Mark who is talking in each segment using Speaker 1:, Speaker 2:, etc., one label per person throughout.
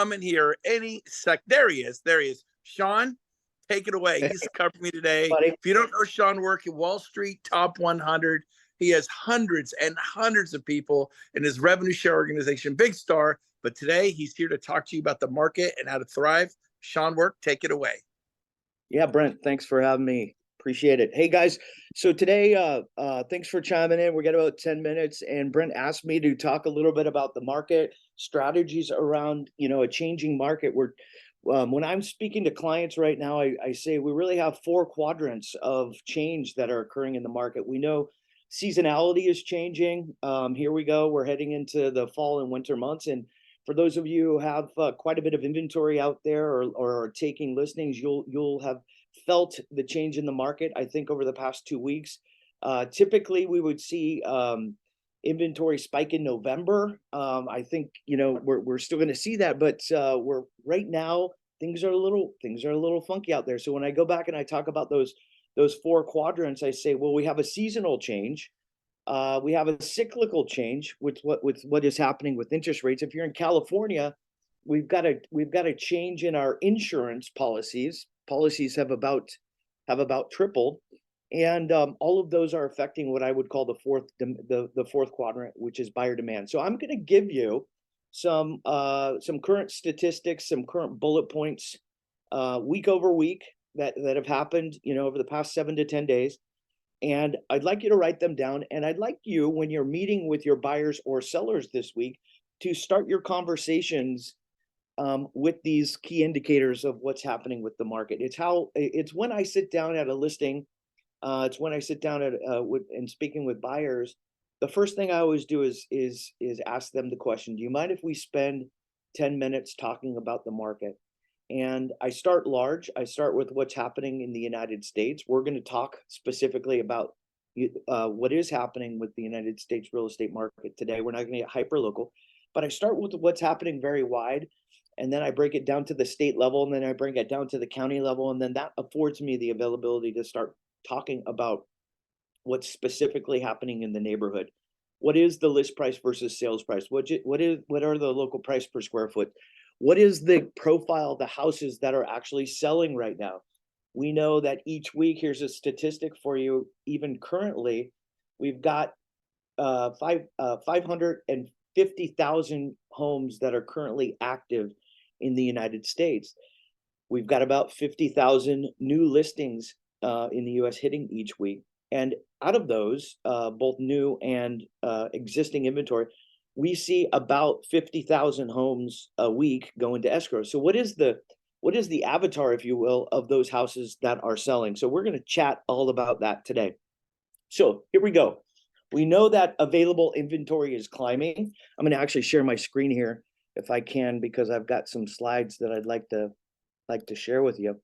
Speaker 1: coming here any sec. There he is. There he is. Sean, take it away.
Speaker 2: Hey,
Speaker 1: He's covering me today.
Speaker 2: buddy.
Speaker 1: If you don't know Sean Work at Wall Street Top 100, he has hundreds and hundreds of people in his revenue share organization, Big Star. But today he's here to talk to you about the market and how to thrive. Sean Work, take it away.
Speaker 2: Yeah, Brent, thanks for having me. Appreciate it. Hey guys, so today, thanks for chiming in. We got about 10 minutes, and Brent asked me to talk a little bit about the market strategies around, a changing market. When I'm speaking to clients right now, I say we really have four quadrants of change that are occurring in the market. We know seasonality is changing. Here we go. We're heading into the fall and winter months, and for those of you who have quite a bit of inventory out there or are taking listings, you'll have felt the change in the market. I think over the past 2 weeks, typically we would see inventory spike in November. I think we're still going to see that, but we're right now things are a little funky out there. So when I go back and I talk about those four quadrants, I say, well, we have a seasonal change. We have a cyclical change with what is happening with interest rates. If you're in California, we've got a change in our insurance policies. Policies have about tripled, and all of those are affecting what I would call the fourth quadrant, which is buyer demand. So I'm going to give you some current statistics, some current bullet points, week over week that have happened, over the past 7 to 10 days. And I'd like you to write them down. And I'd like you, when you're meeting with your buyers or sellers this week, to start your conversations with these key indicators of what's happening with the market. It's when I sit down at a listing, it's when I sit down and speaking with buyers. The first thing I always do is ask them the question: do you mind if we spend 10 minutes talking about the market? And I start large. I start with what's happening in the United States. We're going to talk specifically about what is happening with the United States real estate market today. We're not going to get hyper local, but I start with what's happening very wide, and then I break it down to the state level, and then I bring it down to the county level, and then that affords me the availability to start talking about what's specifically happening in the neighborhood. What is the list price versus sales price? What are the local price per square foot? What is the profile of the houses that are actually selling right now? We know that each week, here's a statistic for you, even currently, we've got 550,000 homes that are currently active in the United States. We've got about 50,000 new listings in the US hitting each week. And out of those, both new and existing inventory, we see about 50,000 homes a week go into escrow. So what is the avatar, if you will, of those houses that are selling? So we're going to chat all about that today. So here we go. We know that available inventory is climbing. I'm going to actually share my screen here if I can, because I've got some slides that I'd like to share with you.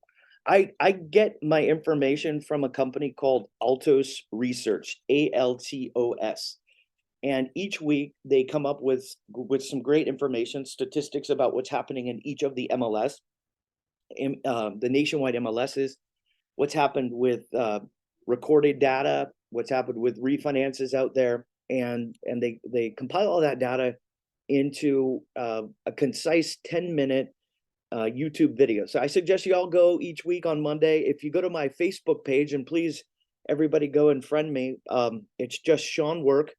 Speaker 2: I get my information from a company called Altos Research, ALTOS. And each week they come up with some great information, statistics about what's happening in each of the MLS, the nationwide MLSs, what's happened with recorded data, what's happened with refinances out there, and they compile all that data into a concise 10-minute YouTube video. So I suggest you all go each week on Monday. If you go to my Facebook page, and please everybody go and friend me, it's just Sean Work.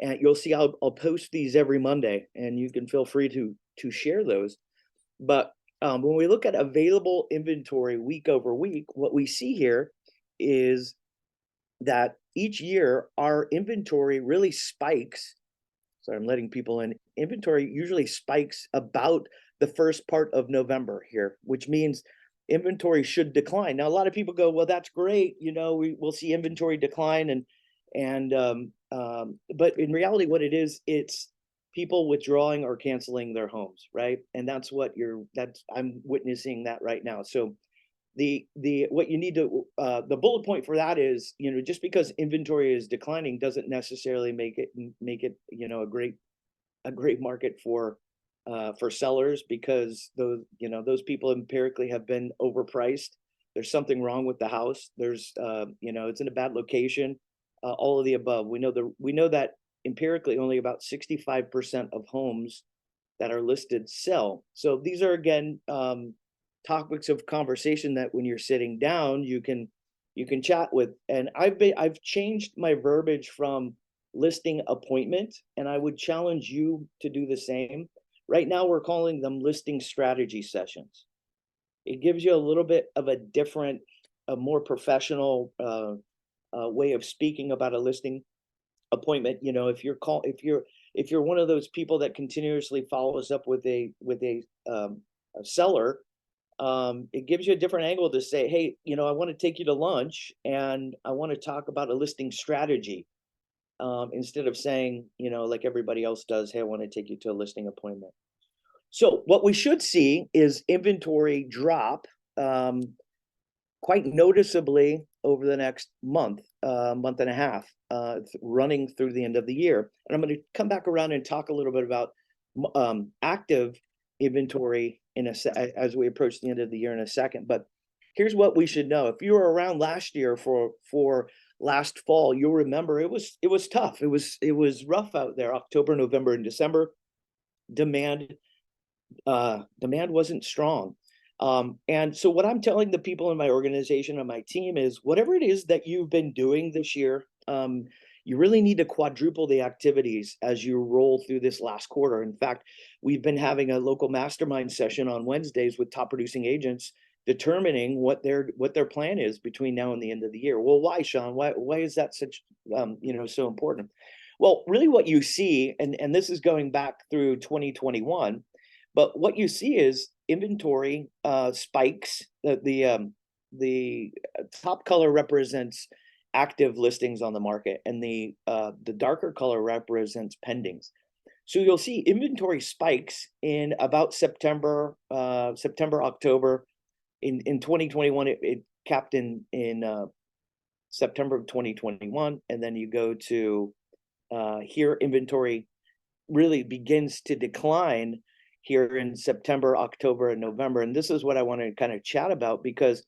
Speaker 2: And you'll see I'll post these every Monday, and you can feel free to share those. But when we look at available inventory week over week, what we see here is that each year our inventory really spikes. So I'm letting people in. Inventory usually spikes about the first part of November here, which means inventory should decline. Now, a lot of people go, well, that's great. We'll see inventory decline but in reality, what it is, it's people withdrawing or canceling their homes, right? And that's I'm witnessing that right now. So what you need to the bullet point for that is, just because inventory is declining doesn't necessarily make it a great market for sellers, because those people empirically have been overpriced. There's something wrong with the house. There's it's in a bad location. All of the above. We know that empirically only about 65% of homes that are listed sell. So these are, again, topics of conversation that when you're sitting down, you can chat with. And I've changed my verbiage from listing appointment, and I would challenge you to do the same. Right now, we're calling them listing strategy sessions. It gives you a little bit of a different, a more professional way of speaking about a listing appointment. You know, if you're one of those people that continuously follows up with a seller, it gives you a different angle to say, hey, you know, I want to take you to lunch and I want to talk about a listing strategy, instead of saying, you know, like everybody else does, hey, I want to take you to a listing appointment. So what we should see is inventory drop quite noticeably over the next month, month and a half, running through the end of the year. And I'm going to come back around and talk a little bit about active inventory as we approach the end of the year in a second. But here's what we should know. If you were around last year for last fall, you'll remember it was tough. It was rough out there. October, November, and December, demand wasn't strong. And so what I'm telling the people in my organization and my team is, whatever it is that you've been doing this year, you really need to quadruple the activities as you roll through this last quarter. In fact, we've been having a local mastermind session on Wednesdays with top producing agents, determining what their plan is between now and the end of the year. Well, why, Sean? Why is that such so important? Well, really what you see, and this is going back through 2021, but what you see is inventory spikes. The top color represents active listings on the market, and the darker color represents pendings. So you'll see inventory spikes in about September, October. In 2021, it capped in September of 2021, and then you go to here, inventory really begins to decline here in September, October, and November. And this is what I want to kind of chat about, because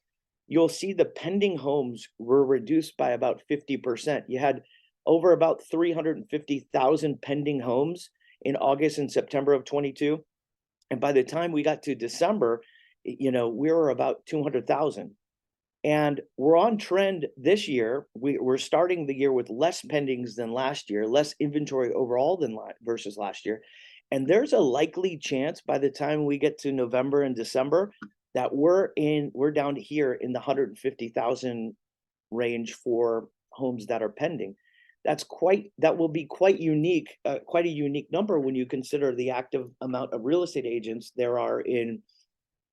Speaker 2: you'll see the pending homes were reduced by about 50%. You had over about 350,000 pending homes in August and September of 22. And by the time we got to December, we were about 200,000. And we're on trend this year. We're starting the year with less pendings than last year, less inventory overall than versus last year. And there's a likely chance by the time we get to November and December that we're down here in the 150,000 range for homes that are pending. That will be quite unique, quite a unique number when you consider the active amount of real estate agents there are in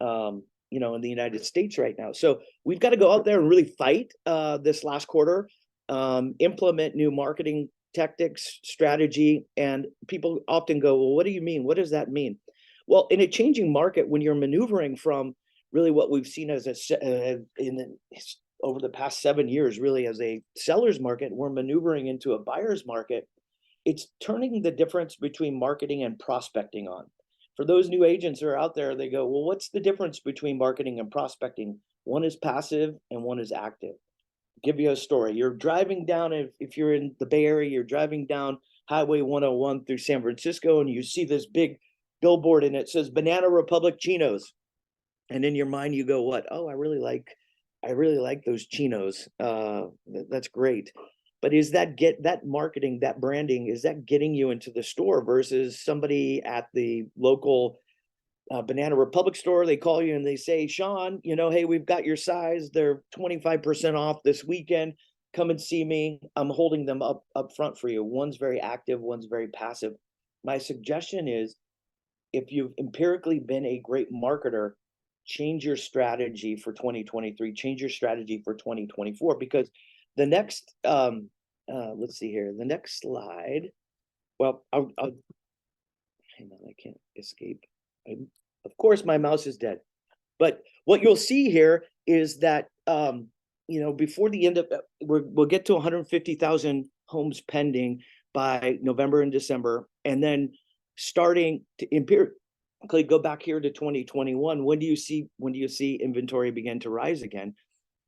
Speaker 2: in the United States right now. So we've got to go out there and really fight this last quarter, implement new marketing tactics, strategy. And people often go, well, what do you mean? What does that mean? Well, in a changing market, when you're maneuvering from really what we've seen as over the past 7 years, really as a seller's market, we're maneuvering into a buyer's market. It's turning the difference between marketing and prospecting on. For those new agents that are out there, they go, well, what's the difference between marketing and prospecting? One is passive and one is active. Give you a story. You're driving down, if you're in the Bay Area, you're driving down Highway 101 through San Francisco, and you see this big billboard and it says Banana Republic Chinos. And in your mind you go, what? Oh, I really like those chinos. That's great. But is that marketing, that branding, is that getting you into the store versus somebody at the local Banana Republic store? They call you and they say, Sean, hey, we've got your size. They're 25% off this weekend. Come and see me. I'm holding them up front for you. One's very active, one's very passive. My suggestion is, if you've empirically been a great marketer, change your strategy for 2023, change your strategy for 2024, because the next, let's see here, the next slide. Well, I'll hang on, I can't escape. Of course, my mouse is dead. But what you'll see here is that, before the end of, we'll get to 150,000 homes pending by November and December. And then starting to empirically go back here to 2021, when do you see inventory begin to rise again?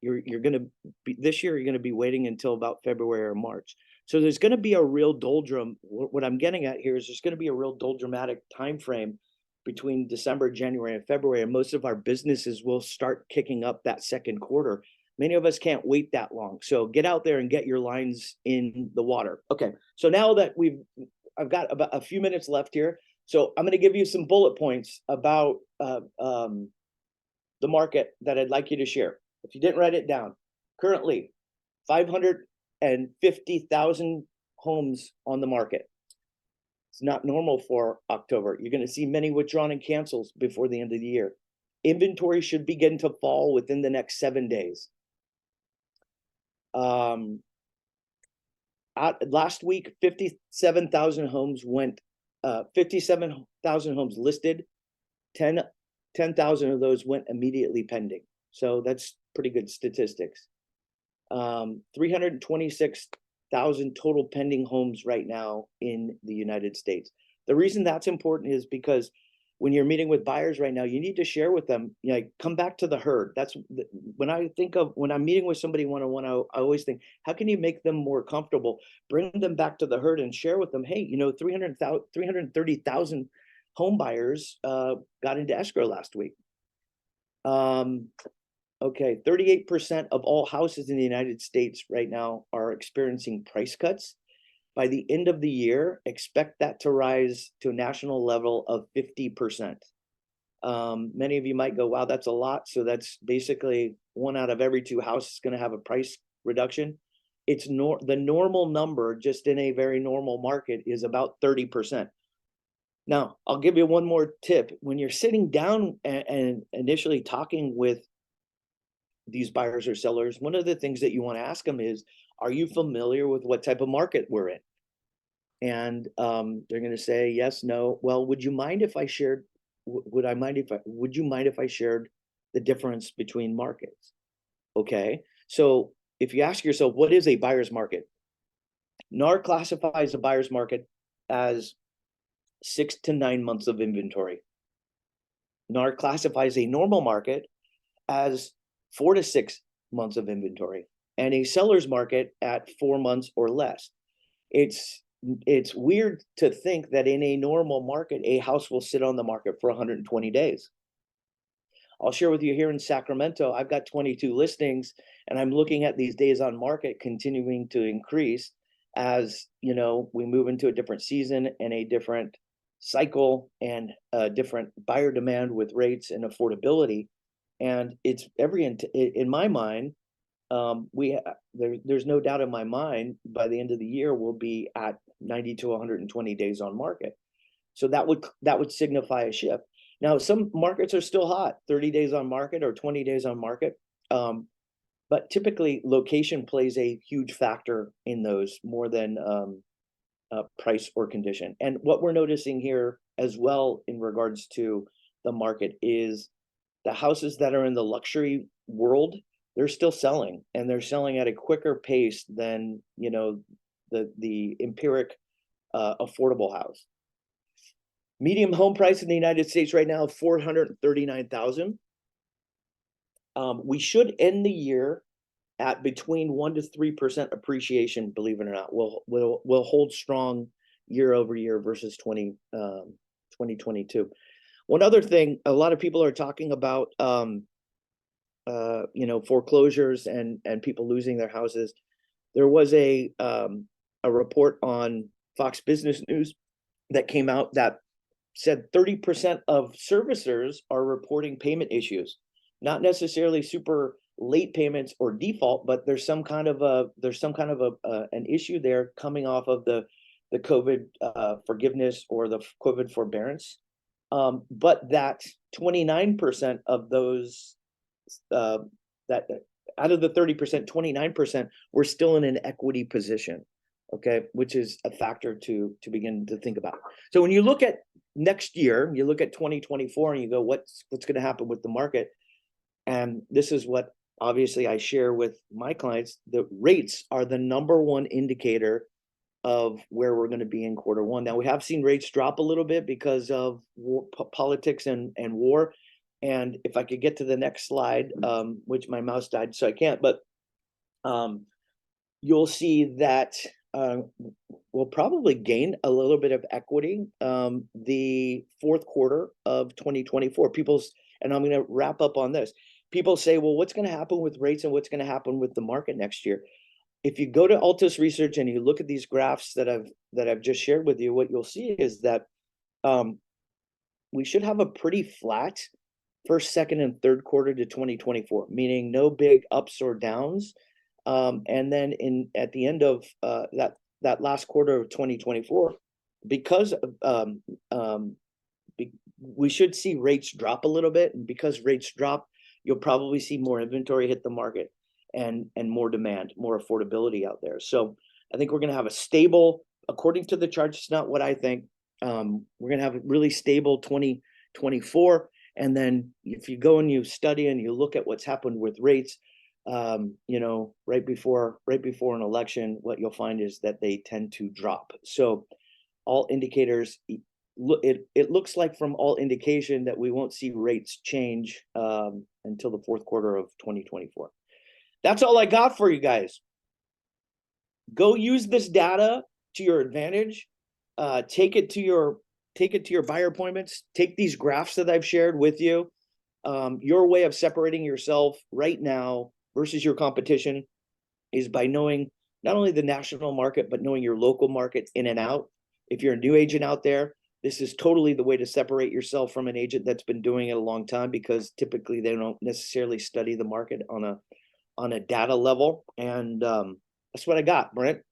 Speaker 2: You're going to be, this year, you're going to be waiting until about February or March. So there's going to be a real doldrum. What I'm getting at here is there's going to be a real doldramatic time frame between December, January, and February, and most of our businesses will start kicking up that second quarter. Many of us can't wait that long. So get out there and get your lines in the water. Okay, so now that I've got about a few minutes left here. So I'm going to give you some bullet points about the market that I'd like you to share. If you didn't write it down, currently 550,000 homes on the market. It's not normal for October. You're going to see many withdrawn and cancels before the end of the year. Inventory should begin to fall within the next 7 days. Last week, 57,000 homes went, 57,000 homes listed. 10,000 of those went immediately pending. So that's pretty good statistics. 326,000 total pending homes right now in the United States. The reason that's important is because when you're meeting with buyers right now, you need to share with them, like, come back to the herd. That's when I think of, when I'm meeting with somebody one-on-one, I always think, how can you make them more comfortable? Bring them back to the herd and share with them, hey, 330,000 home buyers got into escrow last week. Okay, 38% of all houses in the United States right now are experiencing price cuts. By the end of the year, expect that to rise to a national level of 50%. Many of you might go, wow, that's a lot. So that's basically 1 out of every 2 houses is going to have a price reduction. It's the normal number, just in a very normal market, is about 30%. Now, I'll give you one more tip. When you're sitting down and initially talking with these buyers or sellers, one of the things that you want to ask them is, are you familiar with what type of market we're in? And they're going to say yes, no. Well, would you mind if I shared? Would you mind if I shared the difference between markets? Okay. So if you ask yourself, what is a buyer's market? NAR classifies a buyer's market as 6 to 9 months of inventory. NAR classifies a normal market as 4 to 6 months of inventory, and a seller's market at 4 months or less. It's weird to think that in a normal market, a house will sit on the market for 120 days. I'll share with you here in Sacramento, I've got 22 listings, and I'm looking at these days on market continuing to increase as, we move into a different season and a different cycle and a different buyer demand with rates and affordability. And it's in my mind, there's no doubt in my mind, by the end of the year, we'll be at 90 to 120 days on market. So that would signify a shift. Now, some markets are still hot, 30 days on market or 20 days on market. But typically location plays a huge factor in those, more than price or condition. And what we're noticing here as well in regards to the market is the houses that are in the luxury world, they're still selling, and they're selling at a quicker pace than, the empiric affordable house. Medium home price in the United States right now, $439,000. We should end the year at between 1 to 3% appreciation. Believe it or not, we'll hold strong year over year versus 2022. One other thing, a lot of people are talking about, foreclosures and people losing their houses. There was a report on Fox Business News that came out that said 30% of servicers are reporting payment issues, not necessarily super late payments or default, but there's some kind of an issue there coming off of the COVID forgiveness or the COVID forbearance. But that 29% of those, that out of the 30%, 29% were still in an equity position. Okay, which is a factor to begin to think about. So when you look at next year, you look at 2024, and you go, what's going to happen with the market? And this is what obviously I share with my clients. The rates are the #1 indicator of where we're going to be in Q1. Now, we have seen rates drop a little bit because of politics and war. And if I could get to the next slide, which my mouse died, so I can't, but you'll see that will probably gain a little bit of equity the fourth quarter of 2024. And I'm going to wrap up on this. People say, well, what's going to happen with rates and what's going to happen with the market next year? If you go to Altus Research and you look at these graphs that I've just shared with you, what you'll see is that we should have a pretty flat first, second, and third quarter to 2024, meaning no big ups or downs. And then at the end of that last quarter of 2024, because we should see rates drop a little bit, and because rates drop, you'll probably see more inventory hit the market and more demand, more affordability out there. So I think we're going to have a stable, according to the charts, it's not what I think. We're going to have a really stable 2024. And then if you go and you study and you look at what's happened with rates, right before an election, what you'll find is that they tend to drop. So all indicators, it looks like from all indication that we won't see rates change until the fourth quarter of 2024. That's all I got for you guys. Go use this data to your advantage. Take it to your buyer appointments. Take these graphs that I've shared with you. Your way of separating yourself right now versus your competition is by knowing not only the national market, but knowing your local markets in and out. If you're a new agent out there, this is totally the way to separate yourself from an agent that's been doing it a long time, because typically they don't necessarily study the market on a data level. And that's what I got, Brent.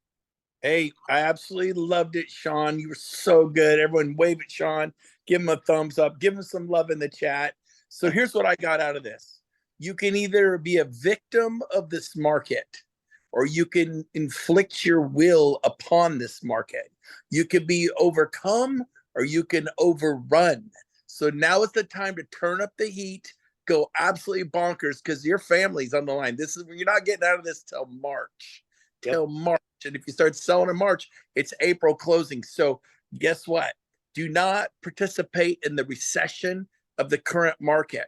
Speaker 1: Hey, I absolutely loved it, Sean. You were so good. Everyone wave at Sean. Give him a thumbs up. Give him some love in the chat. So here's what I got out of this. You can either be a victim of this market, or you can inflict your will upon this market. You can be overcome, or you can overrun. So now is the time to turn up the heat, go absolutely bonkers, because your family's on the line. You're not getting out of this till March.
Speaker 2: Yep.
Speaker 1: Till March. And if you start selling in March, it's April closing. So guess what? Do not participate in the recession of the current market.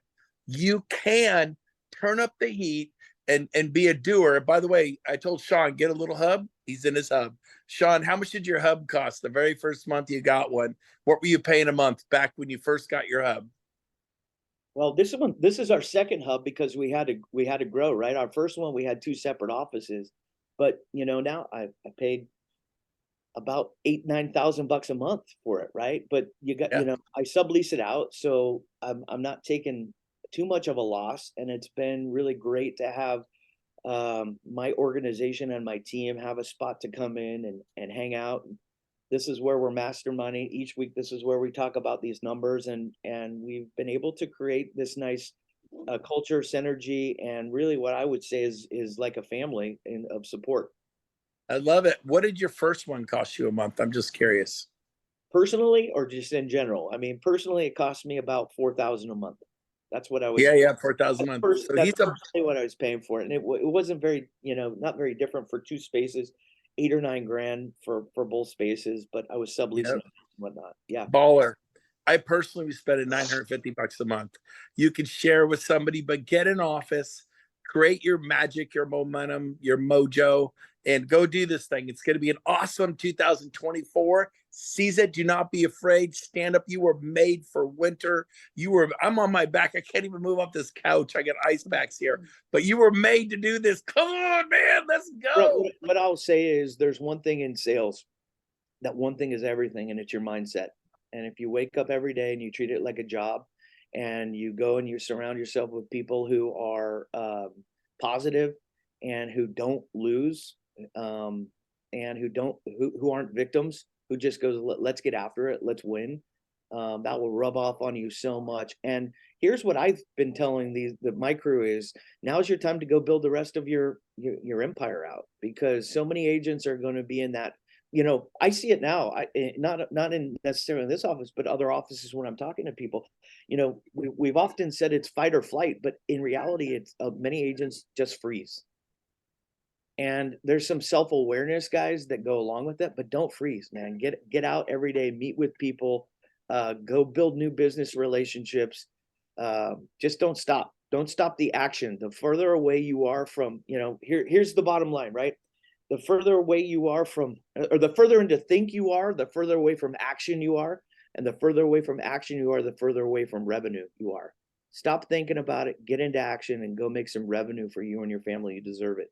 Speaker 1: You can turn up the heat and be a doer. By the way, I told Sean, get a little hub. He's in his hub. Sean, how much did your hub cost the very first month you got one? What were you paying a month back when you first got your hub?
Speaker 2: Well, this is our second hub because we had to grow, right? Our first one, we had two separate offices, but now I paid about $8,000-9,000 a month for it, right? But I sublease it out, so I'm not taking too much of a loss, and it's been really great to have my organization and my team have a spot to come in and hang out. This is where we're masterminding each week. This is where we talk about these numbers, and we've been able to create this nice culture, synergy, and really what I would say is like a family of support.
Speaker 1: I love it. What did your first one cost you a month? I'm just curious.
Speaker 2: Personally, or just in general? I mean, personally, it cost me about $4,000 a month. That's what I was.
Speaker 1: Yeah, 4,000 a month.
Speaker 2: So that's personally what I was paying for it, and it wasn't very, not very different for two spaces, $8 or $9 grand for both spaces, but I was subleasing and whatnot. Yeah,
Speaker 1: baller. I personally was spending $950 a month. You can share with somebody, but get an office, create your magic, your momentum, your mojo, and go do this thing. It's going to be an awesome 2024. Seize it. Do not be afraid. Stand up. You were made for winter. I'm on my back. I can't even move off this couch. I got ice packs here, but you were made to do this. Come on, man. Let's go.
Speaker 2: What I'll say is there's one thing in sales. That one thing is everything, and it's your mindset. And if you wake up every day and you treat it like a job, and you go and you surround yourself with people who are positive and who don't lose, and who aren't victims, who just goes, let's get after it, let's win. That will rub off on you so much. And here's what I've been telling my crew is, now's your time to go build the rest of your empire out, because so many agents are going to be in that. I see it now. Not in necessarily in this office, but other offices when I'm talking to people. We've often said it's fight or flight, but in reality, it's many agents just freeze. And there's some self-awareness, guys, that go along with it, but don't freeze, man. Get out every day, meet with people, go build new business relationships. Just don't stop. Don't stop the action. The further away you are from, here's the bottom line, right? the further away you are from, or the further into think you are, the further away from action you are. And the further away from action you are, the further away from revenue you are. Stop thinking about it, get into action, and go make some revenue for you and your family. You deserve it.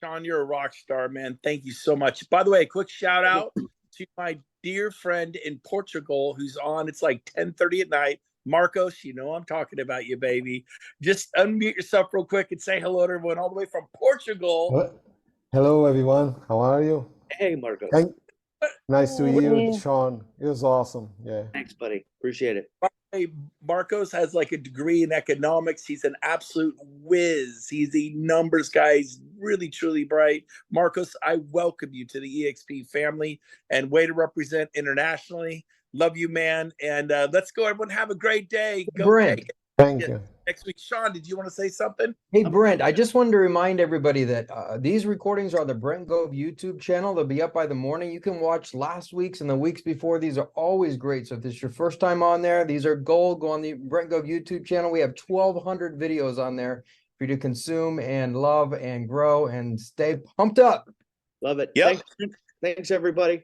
Speaker 1: Sean, you're a rock star, man. Thank you so much. By the way, a quick shout out to my dear friend in Portugal who's on. It's like 10:30 at night. Marcos, you know I'm talking about you, baby. Just unmute yourself real quick and say hello to everyone all the way from Portugal.
Speaker 3: What? Hello, everyone. How are you?
Speaker 2: Hey, Marcos.
Speaker 3: Thank, nice to meet you,
Speaker 1: Hey.
Speaker 3: Sean. It was awesome. Yeah.
Speaker 2: Thanks, buddy. Appreciate it.
Speaker 1: Hey, Marcos has like a degree in economics. He's an absolute whiz. He's a numbers guy. He's really, truly bright. Marcos, I welcome you to the EXP family and way to represent internationally. Love you, man. And let's go, everyone. Have a great day. Go
Speaker 4: Brent.
Speaker 1: take it.
Speaker 3: Thank you.
Speaker 1: Next week. Sean, did you want to say something?
Speaker 4: Hey, Brent, I just wanted to remind everybody that these recordings are on the Brent Gove YouTube channel. They'll be up by the morning. You can watch last week's and the weeks before. These are always great. So if this is your first time on there, these are gold. Go on the Brent Gove YouTube channel. We have 1,200 videos on there for you to consume and love and grow and stay pumped up.
Speaker 2: Love it.
Speaker 1: Yep.
Speaker 2: Thanks, everybody.